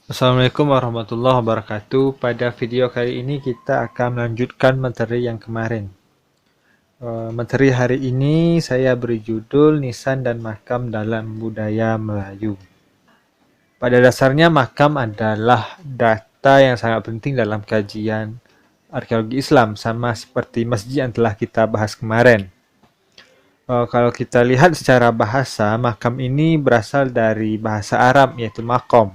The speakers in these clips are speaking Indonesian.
Assalamualaikum warahmatullahi wabarakatuh. Pada video kali ini kita akan melanjutkan materi yang kemarin. Materi hari ini saya beri judul Nisan dan Makam dalam Budaya Melayu. Pada dasarnya makam adalah data yang sangat penting dalam kajian arkeologi Islam, sama seperti masjid yang telah kita bahas kemarin. Kalau kita lihat secara bahasa, makam ini berasal dari bahasa Arab yaitu makom.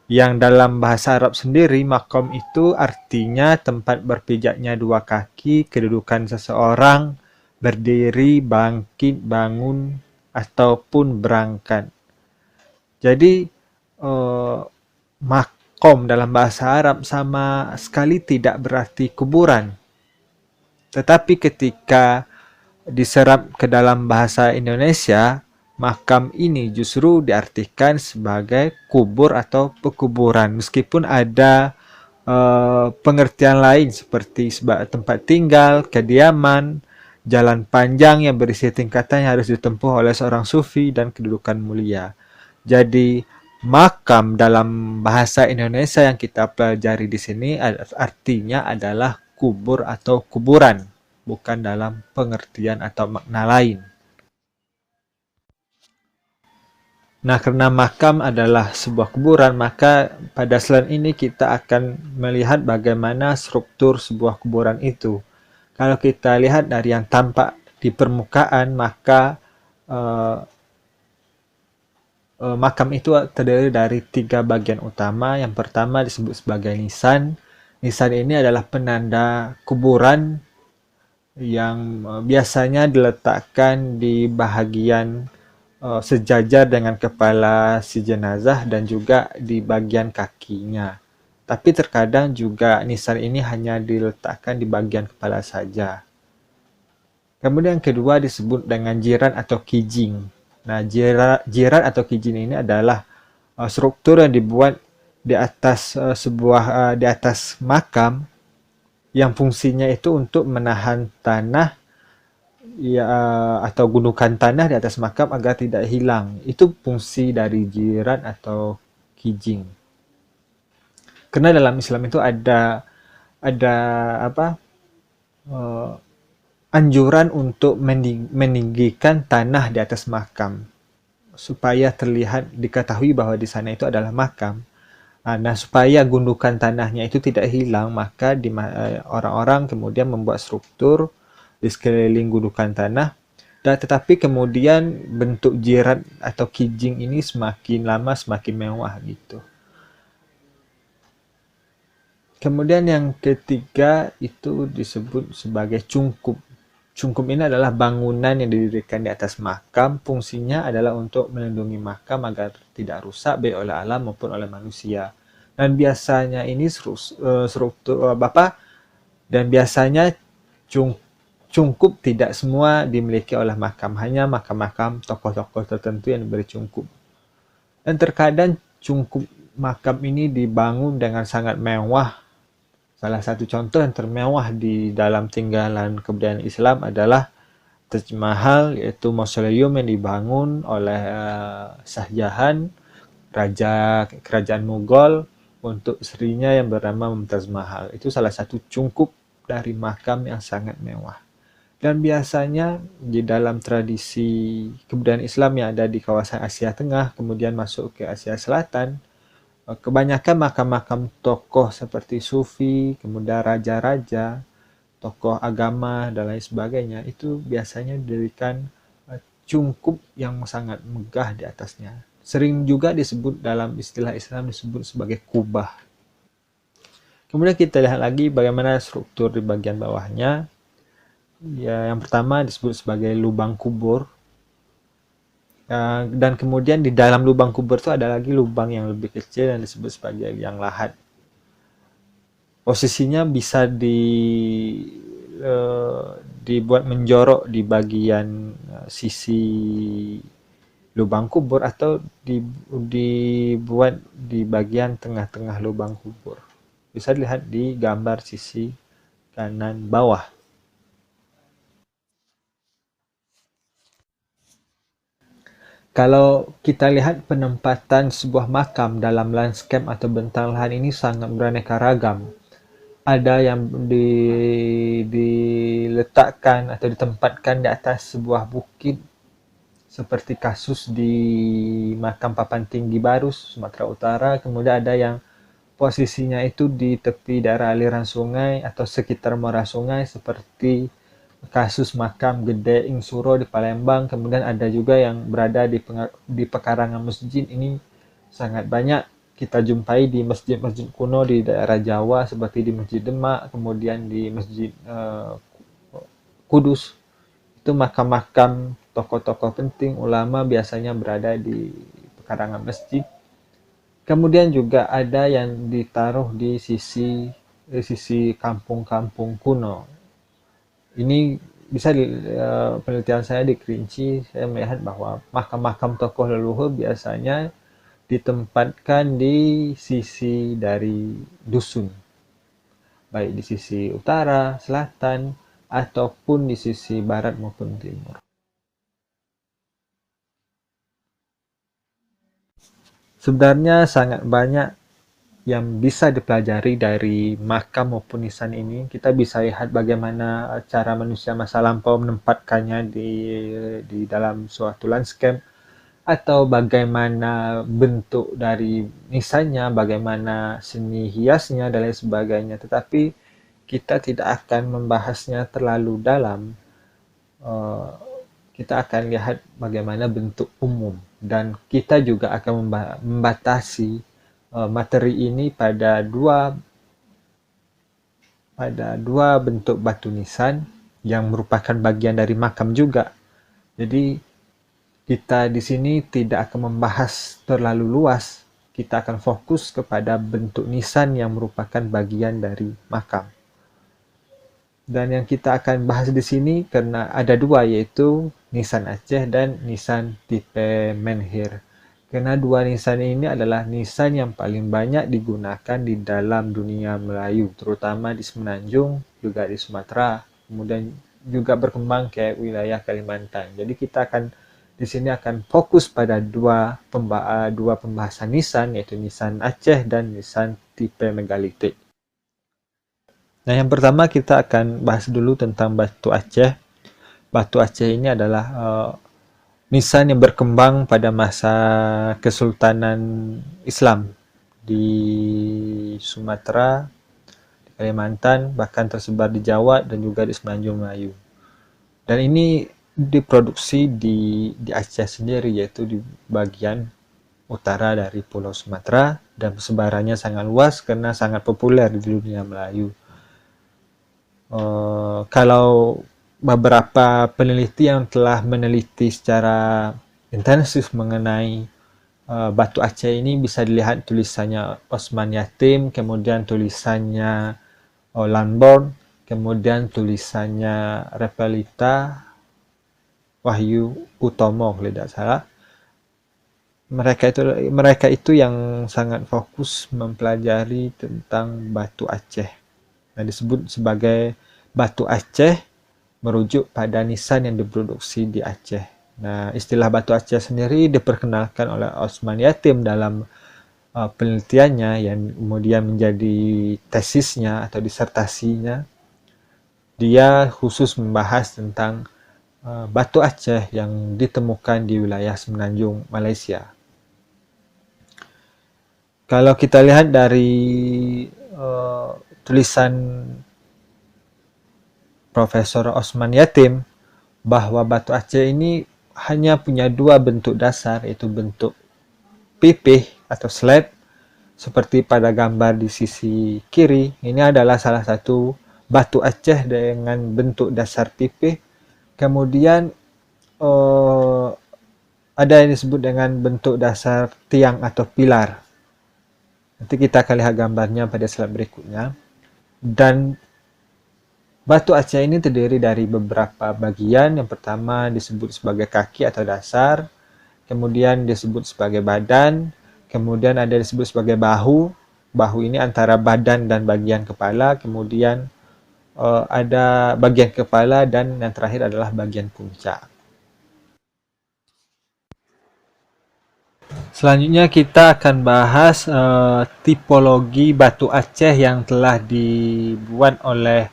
Yang dalam bahasa Arab sendiri, makom itu artinya tempat berpijaknya dua kaki, kedudukan seseorang, berdiri, bangkit, bangun, ataupun berangkat. Jadi, makom dalam bahasa Arab sama sekali tidak berarti kuburan. Tetapi ketika diserap ke dalam bahasa Indonesia, makam ini justru diartikan sebagai kubur atau pekuburan, meskipun ada pengertian lain seperti tempat tinggal, kediaman, jalan panjang yang berisi tingkatan yang harus ditempuh oleh seorang sufi, dan kedudukan mulia. Jadi makam dalam bahasa Indonesia yang kita pelajari di sini artinya adalah kubur atau kuburan, bukan dalam pengertian atau makna lain. Nah, karena makam adalah sebuah kuburan, maka pada slide ini kita akan melihat bagaimana struktur sebuah kuburan itu. Kalau kita lihat dari yang tampak di permukaan, maka eh, makam itu terdiri dari 3 bagian utama. Yang pertama disebut sebagai nisan. Nisan ini adalah penanda kuburan yang biasanya diletakkan di bahagian sejajar dengan kepala si jenazah dan juga di bagian kakinya. Tapi terkadang juga nisan ini hanya diletakkan di bagian kepala saja. Kemudian yang kedua disebut dengan jiran atau kijing. Nah, jiran atau kijing ini adalah struktur yang dibuat di atas di atas makam yang fungsinya itu untuk menahan tanah ya, atau gundukan tanah di atas makam agar tidak hilang. Itu fungsi dari jiran atau kijing. Karena dalam Islam itu ada apa? Uh, Anjuran untuk meninggikan tanah di atas makam supaya terlihat diketahui bahwa di sana itu adalah makam. Nah, supaya gundukan tanahnya itu tidak hilang, maka orang-orang kemudian membuat struktur di sekeliling gundukan tanah. Dan tetapi kemudian bentuk jirat atau kijing ini semakin lama semakin mewah gitu. Kemudian yang ketiga itu disebut sebagai cungkup. Cungkup ini adalah bangunan yang didirikan di atas makam. Fungsinya adalah untuk melindungi makam agar tidak rusak baik oleh alam maupun oleh manusia. Dan biasanya ini struktur Bapak, dan biasanya cungkup tidak semua dimiliki oleh makam, hanya makam-makam tokoh-tokoh tertentu yang diberi cungkup. Dan terkadang cungkup makam ini dibangun dengan sangat mewah. Salah satu contoh yang termewah di dalam tinggalan kebudayaan Islam adalah Taj Mahal, yaitu mausoleum yang dibangun oleh Shah Jahan, raja kerajaan Mughal, untuk istrinya yang bernama Mumtaz Mahal. Itu salah satu cungkup dari makam yang sangat mewah. Dan biasanya di dalam tradisi kebudayaan Islam yang ada di kawasan Asia Tengah, kemudian masuk ke Asia Selatan, kebanyakan makam-makam tokoh seperti sufi, kemudian raja-raja, tokoh agama, dan lain sebagainya, itu biasanya didirikan cungkup yang sangat megah di atasnya. Sering juga disebut dalam istilah Islam disebut sebagai kubah. Kemudian kita lihat lagi bagaimana struktur di bagian bawahnya. Ya, yang pertama disebut sebagai lubang kubur. Dan kemudian di dalam lubang kubur itu ada lagi lubang yang lebih kecil yang disebut sebagai liang lahat. Posisinya bisa dibuat menjorok di bagian sisi lubang kubur atau dibuat di bagian tengah-tengah lubang kubur. Bisa dilihat di gambar sisi kanan bawah. Kalau kita lihat penempatan sebuah makam dalam landscape atau bentang lahan ini sangat beraneka ragam. Ada yang diletakkan atau ditempatkan di atas sebuah bukit, seperti kasus di makam Papan Tinggi Barus, Sumatera Utara. Kemudian ada yang posisinya itu di tepi daerah aliran sungai atau sekitar muara sungai, seperti kasus makam Gede Ing Suro di Palembang. Kemudian ada juga yang berada di pekarangan masjid. Ini sangat banyak kita jumpai di masjid-masjid kuno di daerah Jawa, seperti di Masjid Demak, kemudian di Masjid Kudus. Itu makam-makam tokoh-tokoh penting ulama biasanya berada di pekarangan masjid. Kemudian juga ada yang ditaruh di sisi kampung-kampung kuno. Ini bisa penelitian saya di Kerinci, saya melihat bahwa makam-makam tokoh leluhur biasanya ditempatkan di sisi dari dusun, baik di sisi utara, selatan, ataupun di sisi barat maupun timur. Sebenarnya sangat banyak yang bisa dipelajari dari makam maupun nisan ini. Kita bisa lihat bagaimana cara manusia masa lampau menempatkannya di dalam suatu landscape, atau bagaimana bentuk dari nisannya, bagaimana seni hiasnya, dan lain sebagainya. Tetapi kita tidak akan membahasnya terlalu dalam. Eh, Kita akan lihat bagaimana bentuk umum, dan kita juga akan membatasi materi ini pada dua bentuk batu nisan yang merupakan bagian dari makam juga. Jadi kita di sini tidak akan membahas terlalu luas. Kita akan fokus kepada bentuk nisan yang merupakan bagian dari makam. Dan yang kita akan bahas di sini karena ada dua, yaitu nisan Aceh dan nisan tipe menhir. Karena dua nisan ini adalah nisan yang paling banyak digunakan di dalam dunia Melayu, terutama di Semenanjung, juga di Sumatera, kemudian juga berkembang ke wilayah Kalimantan. Jadi kita akan di sini akan fokus pada dua pembahasan nisan, yaitu nisan Aceh dan nisan tipe megalitik. Nah, yang pertama kita akan bahas dulu tentang batu Aceh. Batu Aceh ini adalah nisan yang berkembang pada masa Kesultanan Islam di Sumatera, di Kalimantan, bahkan tersebar di Jawa dan juga di Semenanjung Melayu. Dan ini diproduksi di Aceh sendiri, yaitu di bagian utara dari Pulau Sumatera, dan sebarannya sangat luas karena sangat populer di dunia Melayu. Kalau beberapa peneliti yang telah meneliti secara intensif mengenai batu Aceh ini, bisa dilihat tulisannya Osman Yatim, kemudian tulisannya Lamborn, kemudian tulisannya Repelita Wahyu Utomo kalau tidak salah. Mereka itu yang sangat fokus mempelajari tentang batu Aceh. Nah, disebut sebagai batu Aceh merujuk pada nisan yang diproduksi di Aceh. Nah, istilah batu Aceh sendiri diperkenalkan oleh Osman Yatim dalam penelitiannya yang kemudian menjadi tesisnya atau disertasinya. Dia khusus membahas tentang batu Aceh yang ditemukan di wilayah Semenanjung, Malaysia. Kalau kita lihat dari tulisan Profesor Osman Yatim, bahwa batu Aceh ini hanya punya dua bentuk dasar, yaitu bentuk pipih atau slab, seperti pada gambar di sisi kiri. Ini adalah salah satu batu Aceh dengan bentuk dasar pipih. Kemudian ada yang disebut dengan bentuk dasar tiang atau pilar. Nanti kita akan lihat gambarnya pada slide berikutnya. Dan batu Aceh ini terdiri dari beberapa bagian. Yang pertama disebut sebagai kaki atau dasar, kemudian disebut sebagai badan, kemudian ada disebut sebagai bahu. Bahu ini antara badan dan bagian kepala, kemudian ada bagian kepala, dan yang terakhir adalah bagian puncak. Selanjutnya kita akan bahas tipologi batu Aceh yang telah dibuat oleh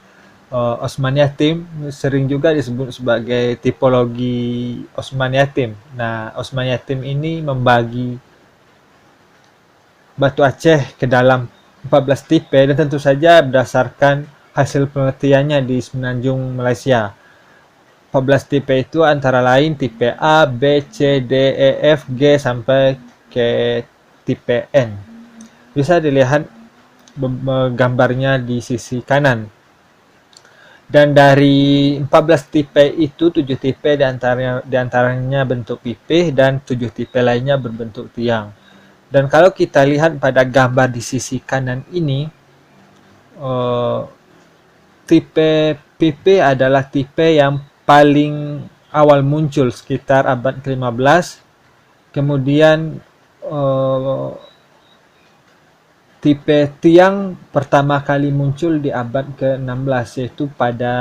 Osman Yatim, sering juga disebut sebagai tipologi Osman Yatim. Nah, Osman Yatim ini membagi batu Aceh ke dalam 14 tipe dan tentu saja berdasarkan hasil penelitiannya di Semenanjung Malaysia. 14 tipe itu antara lain tipe A, B, C, D, E, F, G sampai ke tipe N. Bisa dilihat gambarnya di sisi kanan. Dan dari 14 tipe itu 7 tipe diantaranya bentuk pipih dan 7 tipe lainnya berbentuk tiang. Dan kalau kita lihat pada gambar di sisi kanan ini, tipe pipih adalah tipe yang paling awal muncul sekitar abad ke-15. Kemudian tipe tiang pertama kali muncul di abad ke-16 yaitu pada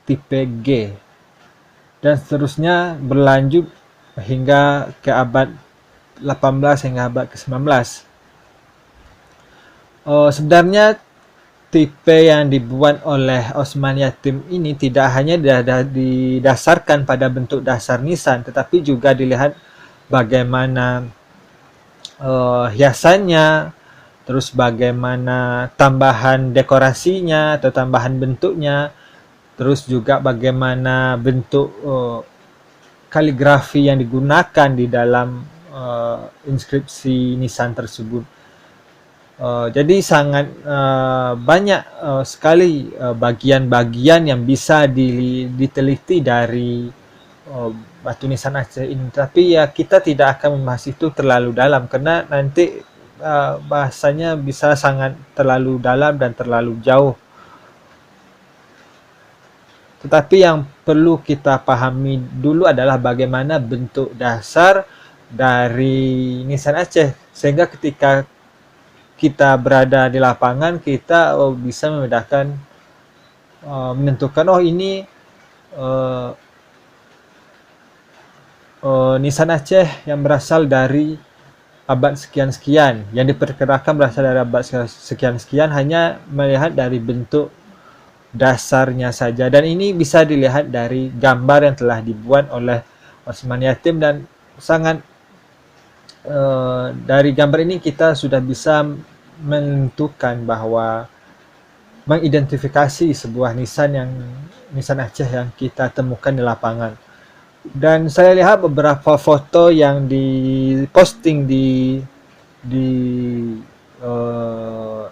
tipe G. Dan seterusnya berlanjut hingga ke abad 18 hingga abad ke-19. Sebenarnya tipe yang dibuat oleh Osman Yatim ini tidak hanya didasarkan pada bentuk dasar nisan, tetapi juga dilihat bagaimana hiasannya, terus bagaimana tambahan dekorasinya atau tambahan bentuknya, terus juga bagaimana bentuk kaligrafi yang digunakan di dalam inskripsi nisan tersebut. Jadi sangat banyak sekali bagian-bagian yang bisa diteliti dari batu nisan Aceh ini. Tapi ya kita tidak akan membahas itu terlalu dalam karena nanti bahasanya bisa sangat terlalu dalam dan terlalu jauh. Tetapi yang perlu kita pahami dulu adalah bagaimana bentuk dasar dari nisan Aceh, sehingga ketika kita berada di lapangan kita bisa membedakan, menentukan ini nisan Aceh yang berasal dari abad sekian-sekian, yang diperkirakan berasal dari abad sekian-sekian hanya melihat dari bentuk dasarnya saja. Dan ini bisa dilihat dari gambar yang telah dibuat oleh Osman Yatim, dan sangat dari gambar ini kita sudah bisa menentukan bahwa mengidentifikasi sebuah nisan Aceh yang kita temukan di lapangan. Dan saya lihat beberapa foto yang diposting di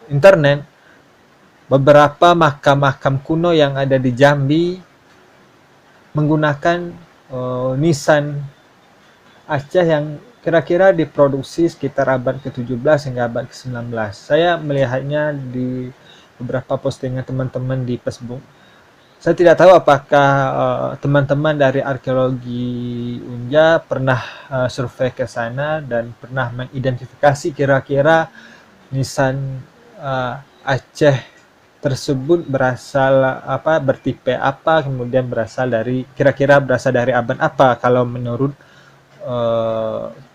internet, beberapa makam-makam kuno yang ada di Jambi menggunakan nisan Aceh yang kira-kira diproduksi sekitar abad ke-17 hingga abad ke-19. Saya melihatnya di beberapa postingan teman-teman di Facebook. Saya tidak tahu apakah teman-teman dari arkeologi Unja pernah survei ke sana dan pernah mengidentifikasi kira-kira nisan Aceh tersebut bertipe apa, kemudian kira-kira berasal dari abad apa kalau menurut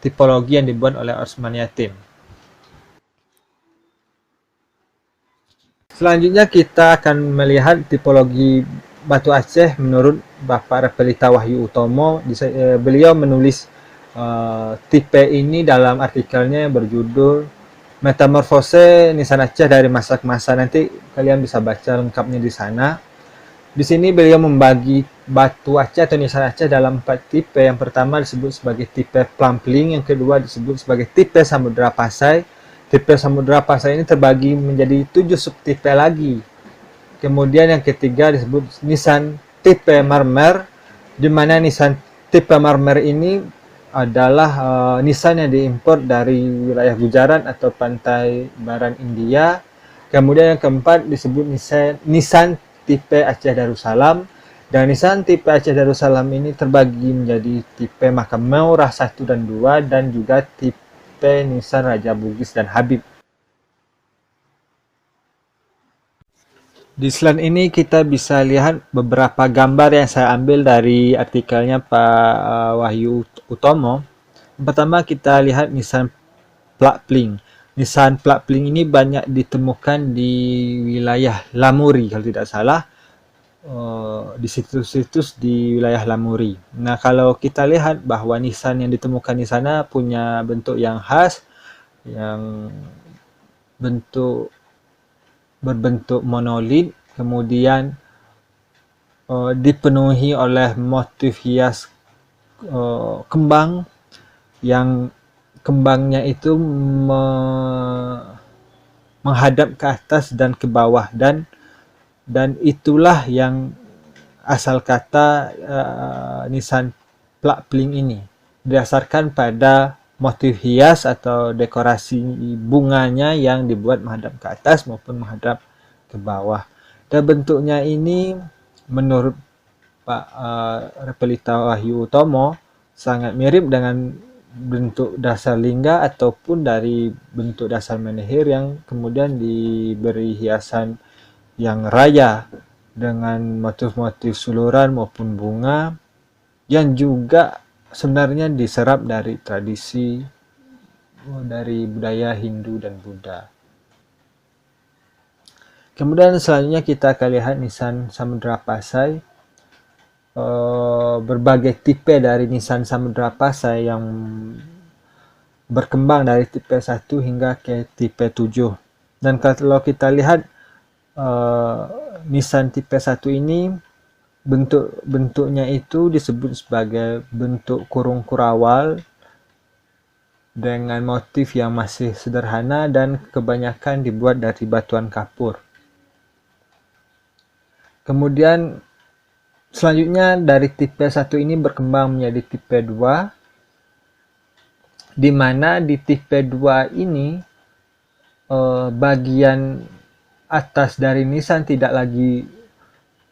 tipologi yang dibuat oleh Osman Yatim. Selanjutnya kita akan melihat tipologi batu Aceh menurut Bapak Repelita Wahyu Utomo. Beliau menulis tipe ini dalam artikelnya yang berjudul Metamorfose Nisan Aceh dari masa ke masa. Nanti kalian bisa baca lengkapnya di sana. Di sini beliau membagi batu Aceh atau nisan Aceh dalam 4 tipe. Yang pertama disebut sebagai tipe Plumpling, yang kedua disebut sebagai tipe Samudra Pasai. Tipe Samudra Pasai ini terbagi menjadi 7 subtipe lagi. Kemudian yang ketiga disebut nisan tipe Marmer, di mana nisan tipe Marmer ini adalah nisan yang diimpor dari wilayah Gujarat atau pantai barat India. Kemudian yang keempat disebut nisan tipe Aceh Darussalam, dan nisan tipe Aceh Darussalam ini terbagi menjadi tipe Makam Meurah 1 dan 2 dan juga tipe nisan Raja Bugis dan Habib. Di slide ini kita bisa lihat beberapa gambar yang saya ambil dari artikelnya Pak Wahyu Utomo. Pertama kita lihat nisan Plak Pling. Nisan Plak Pling ini banyak ditemukan di wilayah Lamuri kalau tidak salah, di situs-situs di wilayah Lamuri. Nah, kalau kita lihat bahwa nisan yang ditemukan di sana punya bentuk yang khas, yang berbentuk monolit, kemudian dipenuhi oleh motif hias kembang, yang kembangnya itu menghadap ke atas dan ke bawah, dan itulah yang asal kata nisan Plak Pling ini, berdasarkan pada motif hias atau dekorasi bunganya yang dibuat menghadap ke atas maupun menghadap ke bawah. Dan bentuknya ini menurut Pak Repelita Wahyu Utomo sangat mirip dengan bentuk dasar lingga ataupun dari bentuk dasar menehir yang kemudian diberi hiasan yang raya dengan motif-motif suluran maupun bunga yang juga sebenarnya diserap dari tradisi dari budaya Hindu dan Buddha. Kemudian selanjutnya kita akan lihat nisan Samudra Pasai. Berbagai tipe dari nisan Samudra Pasai yang berkembang dari tipe 1 hingga ke tipe 7. Dan kalau kita lihat nisan tipe 1 ini bentuknya itu disebut sebagai bentuk kurung kurawal dengan motif yang masih sederhana dan kebanyakan dibuat dari batuan kapur. Kemudian selanjutnya dari tipe 1 ini berkembang menjadi tipe 2, di mana di tipe 2 ini bagian atas dari nisan tidak lagi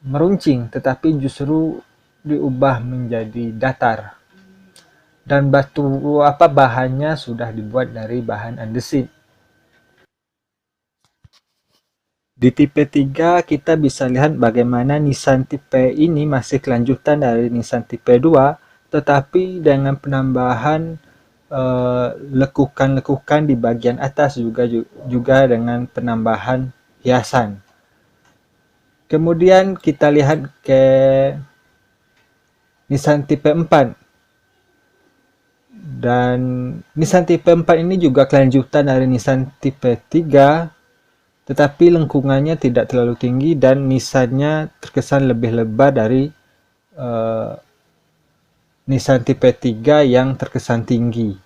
meruncing, tetapi justru diubah menjadi datar. Dan bahannya sudah dibuat dari bahan andesit. Di tipe 3 kita bisa lihat bagaimana nisan tipe ini masih kelanjutan dari nisan tipe 2, tetapi dengan penambahan lekukan-lekukan di bagian atas juga dengan penambahan hiasan. Kemudian kita lihat ke nisan tipe 4. Dan nisan tipe 4 ini juga kelanjutan dari nisan tipe 3, tetapi lengkungannya tidak terlalu tinggi dan nisannya terkesan lebih lebar dari nisan tipe 3 yang terkesan tinggi.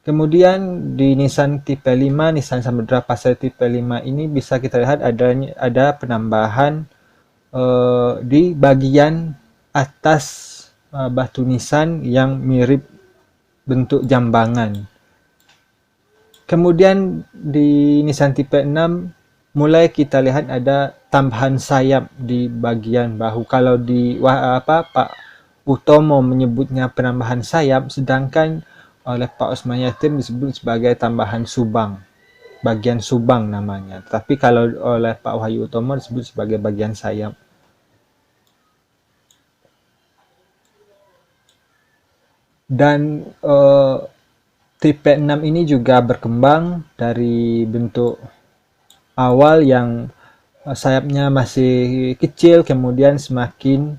Kemudian di nisan tipe 5, nisan Samudra Pasai tipe 5 ini bisa kita lihat ada penambahan di bagian atas batu nisan yang mirip bentuk jambangan. Kemudian di nisan tipe 6 mulai kita lihat ada tambahan sayap di bagian bahu. Kalau di Pak Utomo menyebutnya penambahan sayap, sedangkan oleh Pak Osman Yatim disebut sebagai tambahan subang, bagian subang namanya. Tapi kalau oleh Pak Wahyu Utomo disebut sebagai bagian sayap. Dan tipe 6 ini juga berkembang dari bentuk awal yang sayapnya masih kecil, kemudian semakin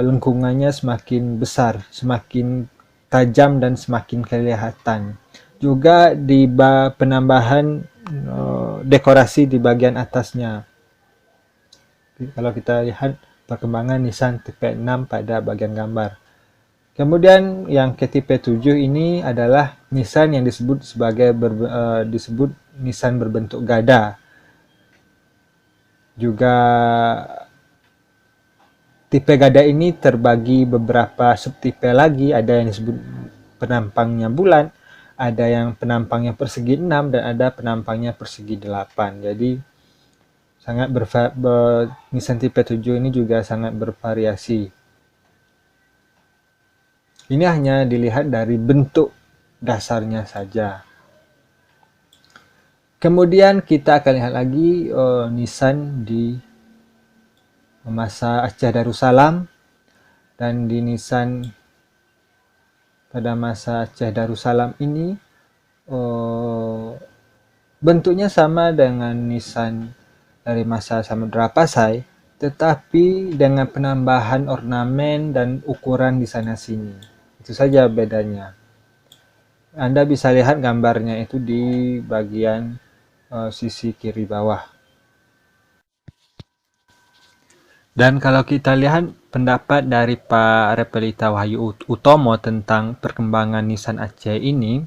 lengkungannya semakin besar, semakin tajam dan semakin kelihatan. Juga di penambahan dekorasi di bagian atasnya. Kalau kita lihat perkembangan nisan tipe 6 pada bagian gambar. Kemudian yang ke tipe 7 ini adalah nisan yang disebut sebagai disebut nisan berbentuk gada. Juga tipe gada ini terbagi beberapa subtipe lagi, ada yang disebut penampangnya bulat, ada yang penampangnya persegi 6, dan ada penampangnya persegi 8. Jadi sangat nisan tipe 7 ini juga sangat bervariasi. Ini hanya dilihat dari bentuk dasarnya saja. Kemudian kita akan lihat lagi nisan di masa Aceh Darussalam dan di nisan pada masa Aceh Darussalam ini eh, bentuknya sama dengan nisan dari masa Samudra Pasai, tetapi dengan penambahan ornamen dan ukuran di sana sini. Itu saja bedanya. Anda bisa lihat gambarnya itu di bagian sisi kiri bawah. Dan kalau kita lihat pendapat dari Pak Repelita Wahyu Utomo tentang perkembangan nisan Aceh ini,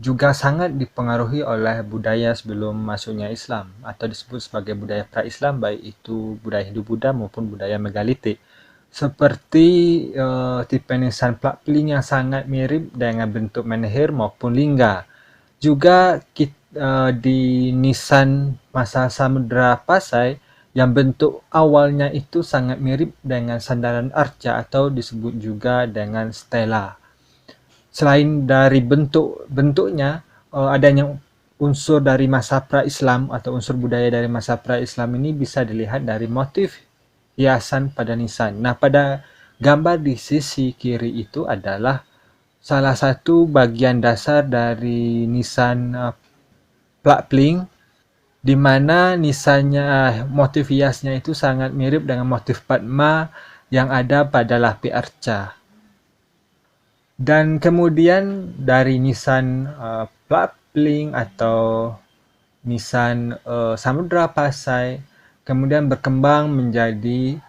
juga sangat dipengaruhi oleh budaya sebelum masuknya Islam atau disebut sebagai budaya pra-Islam, baik itu budaya Hindu-Buddha maupun budaya megalitik. Seperti tipe nisan plak pling yang sangat mirip dengan bentuk menhir maupun lingga. Juga di nisan masa Samudra Pasai yang bentuk awalnya itu sangat mirip dengan sandaran arca atau disebut juga dengan stela. Selain dari bentuknya, adanya unsur dari masa pra-Islam atau unsur budaya dari masa pra-Islam ini bisa dilihat dari motif hiasan pada nisan. Nah, pada gambar di sisi kiri itu adalah salah satu bagian dasar dari nisan plak pling, di mana nisannya motif hiasnya itu sangat mirip dengan motif Padma yang ada pada lapi arca. Dan kemudian dari nisan plak pling atau nisan Samudra Pasai kemudian berkembang menjadi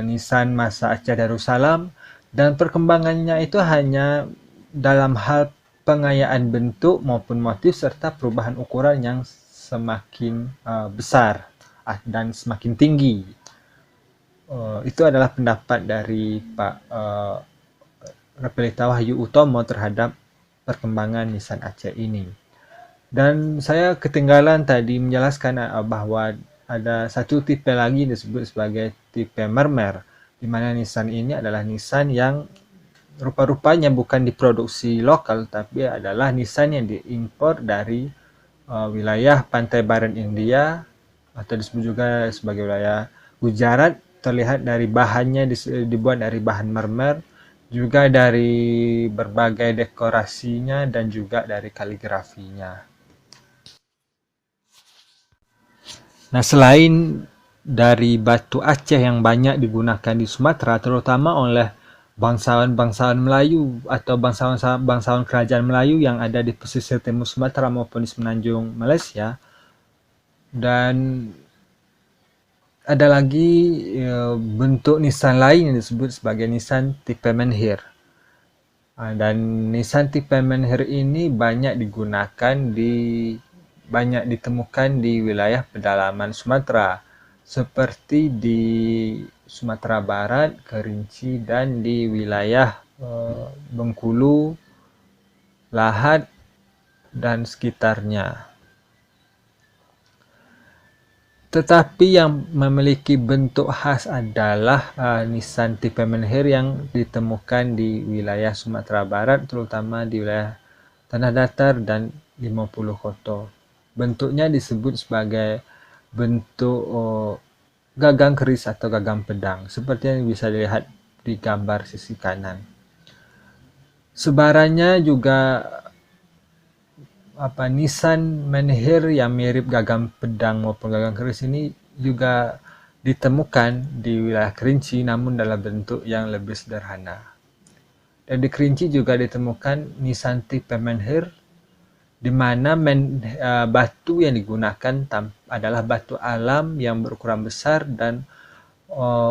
nisan masa Aceh Darussalam, dan perkembangannya itu hanya dalam hal pengayaan bentuk maupun motif serta perubahan ukuran yang semakin besar dan semakin tinggi. Itu adalah pendapat dari Pak Repelita Wahyu Utomo terhadap perkembangan nisan Aceh ini. Dan saya ketinggalan tadi menjelaskan bahwa ada satu tipe lagi disebut sebagai tipe mermer, di mana nisan ini adalah nisan yang rupa-rupanya bukan diproduksi lokal, tapi adalah nisan yang diimpor dari wilayah pantai barat India atau disebut juga sebagai wilayah Gujarat. Terlihat dari bahannya dibuat dari bahan mermer, juga dari berbagai dekorasinya dan juga dari kaligrafinya. Nah, selain dari batu Aceh yang banyak digunakan di Sumatera, terutama oleh bangsawan-bangsawan Melayu atau bangsawan kerajaan Melayu yang ada di pesisir timur Sumatera maupun di semenanjung Malaysia, dan ada lagi bentuk nisan lain yang disebut sebagai nisan tipe menhir. Dan nisan tipe menhir ini banyak ditemukan di wilayah pedalaman Sumatera, seperti di Sumatera Barat, Kerinci, dan di wilayah Bengkulu, Lahad, dan sekitarnya. Tetapi yang memiliki bentuk khas adalah nisan tipe menhir yang ditemukan di wilayah Sumatera Barat, terutama di wilayah Tanah Datar dan 50 Koto. Bentuknya disebut sebagai bentuk gagang keris atau gagang pedang, seperti yang bisa dilihat di gambar sisi kanan. Sebarannya juga nisan menhir yang mirip gagang pedang maupun gagang keris ini juga ditemukan di wilayah Kerinci, namun dalam bentuk yang lebih sederhana. Dan di Kerinci juga ditemukan nisan tipe menhir, di mana batu yang digunakan adalah batu alam yang berukuran besar dan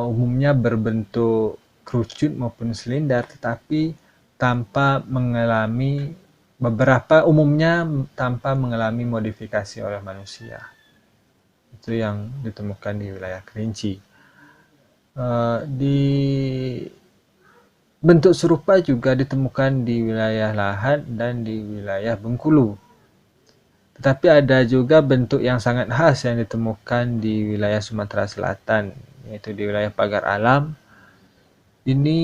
umumnya berbentuk kerucut maupun silinder, tetapi umumnya tanpa mengalami modifikasi oleh manusia. Itu yang ditemukan di wilayah Kerinci. Di bentuk serupa juga ditemukan di wilayah Lahad dan di wilayah Bengkulu. Tetapi ada juga bentuk yang sangat khas yang ditemukan di wilayah Sumatera Selatan, yaitu di wilayah Pagar Alam. Ini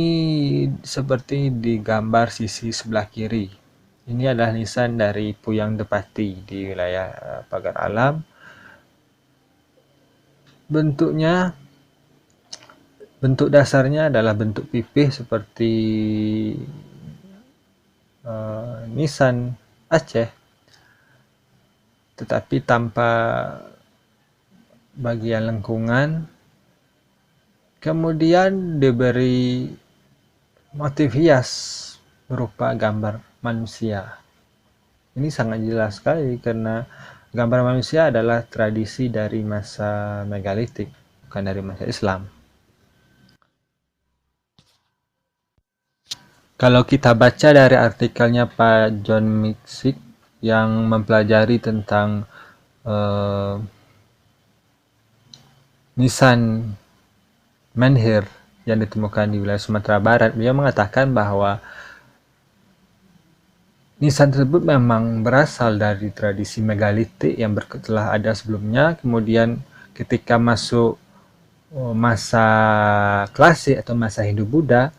seperti di gambar sisi sebelah kiri. Ini adalah nisan dari Puyang Depati di wilayah Pagar Alam. Bentuk dasarnya adalah bentuk pipih seperti nisan Aceh, tetapi tanpa bagian lengkungan. Kemudian diberi motif hias berupa gambar manusia. Ini sangat jelas sekali karena gambar manusia adalah tradisi dari masa megalitik, bukan dari masa Islam. Kalau kita baca dari artikelnya Pak John Miksic yang mempelajari tentang nisan menhir yang ditemukan di wilayah Sumatera Barat, dia mengatakan bahwa nisan tersebut memang berasal dari tradisi megalitik yang telah ada sebelumnya. Kemudian ketika masuk masa klasik atau masa Hindu-Buddha,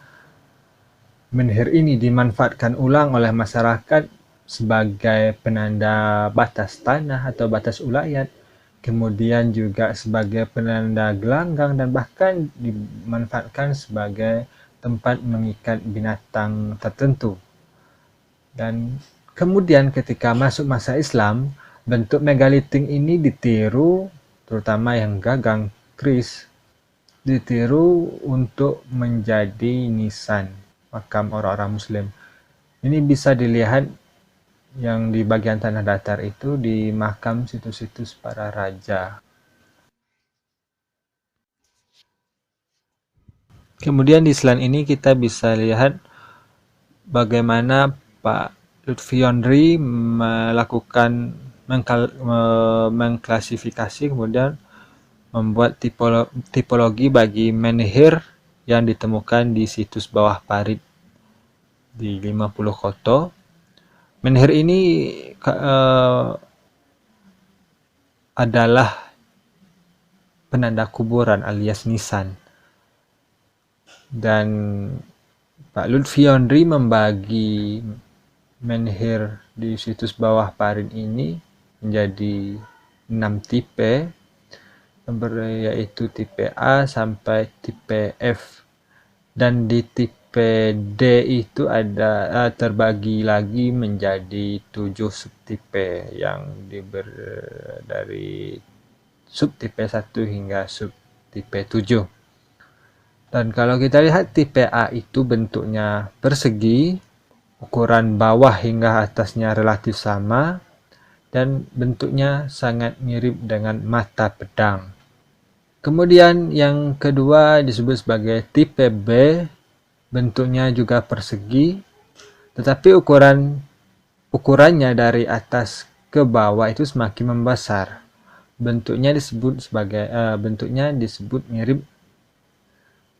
menhir ini dimanfaatkan ulang oleh masyarakat sebagai penanda batas tanah atau batas ulayat, kemudian juga sebagai penanda gelanggang, dan bahkan dimanfaatkan sebagai tempat mengikat binatang tertentu. Dan kemudian ketika masuk masa Islam, bentuk megalitik ini ditiru, terutama yang gagang keris, ditiru untuk menjadi nisan makam orang-orang Muslim. Ini bisa dilihat yang di bagian tanah datar itu di makam situs-situs para raja. Kemudian di slide ini kita bisa lihat bagaimana Pak Lutfi Yondri melakukan mengklasifikasi, kemudian membuat tipologi bagi menhir yang ditemukan di situs bawah parit di 50 koto. Menhir ini adalah penanda kuburan alias nisan. Dan Pak Lutfi Yondri membagi menhir di situs bawah parit ini menjadi 6 tipe, yaitu tipe A sampai tipe F. Dan di tipe D itu ada terbagi lagi menjadi 7 subtipe yang diberi dari subtipe 1 hingga subtipe 7. Dan kalau kita lihat tipe A itu bentuknya persegi, ukuran bawah hingga atasnya relatif sama, dan bentuknya sangat mirip dengan mata pedang. Kemudian yang kedua disebut sebagai tipe B, bentuknya juga persegi, tetapi ukurannya dari atas ke bawah itu semakin membesar. Bentuknya disebut mirip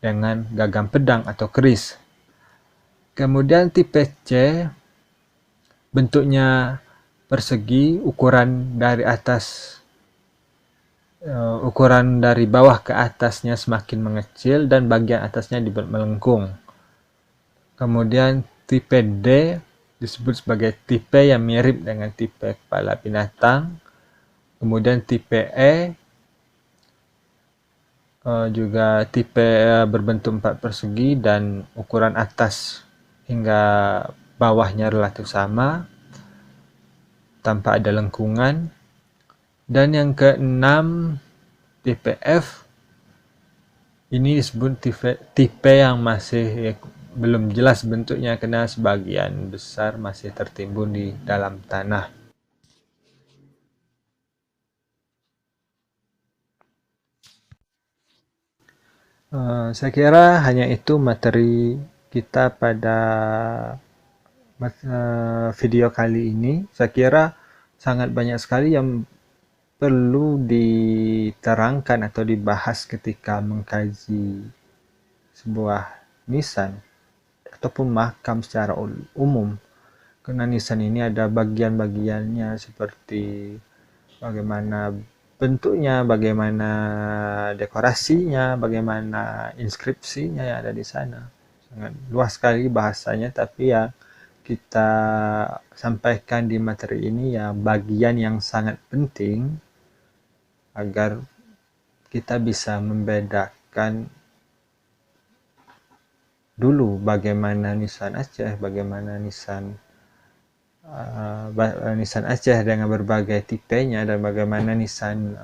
dengan gagang pedang atau keris. Kemudian tipe C, bentuknya persegi, ukuran dari bawah ke atasnya semakin mengecil dan bagian atasnya dibuat melengkung. Kemudian tipe D disebut sebagai tipe yang mirip dengan tipe kepala binatang. Kemudian tipe E juga tipe berbentuk 4 persegi dan ukuran atas hingga bawahnya relatif sama tanpa ada lengkungan. Dan yang keenam, tipe F, ini disebut tipe yang masih belum jelas bentuknya karena sebagian besar masih tertimbun di dalam tanah. Saya kira hanya itu materi kita pada video kali ini. Saya kira sangat banyak sekali yang perlu diterangkan atau dibahas ketika mengkaji sebuah nisan ataupun makam secara umum. Karena nisan ini ada bagian-bagiannya seperti bagaimana bentuknya, bagaimana dekorasinya, bagaimana inskripsinya yang ada di sana. Sangat luas sekali bahasanya, tapi ya kita sampaikan di materi ini ya bagian yang sangat penting agar kita bisa membedakan dulu bagaimana nisan Aceh, bagaimana nisan nisan Aceh dengan berbagai tipenya dan bagaimana nisan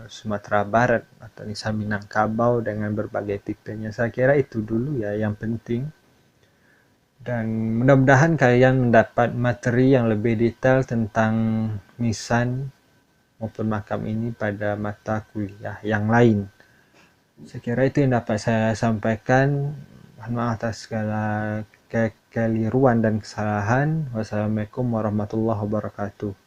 Sumatera Barat atau nisan Minangkabau dengan berbagai tipenya. Saya kira itu dulu ya yang penting. Dan mudah-mudahan kalian mendapat materi yang lebih detail tentang nisan maupun makam ini pada mata kuliah yang lain. Saya kira itu yang dapat saya sampaikan. Mohon maaf atas segala kekeliruan dan kesalahan. Wassalamualaikum warahmatullahi wabarakatuh.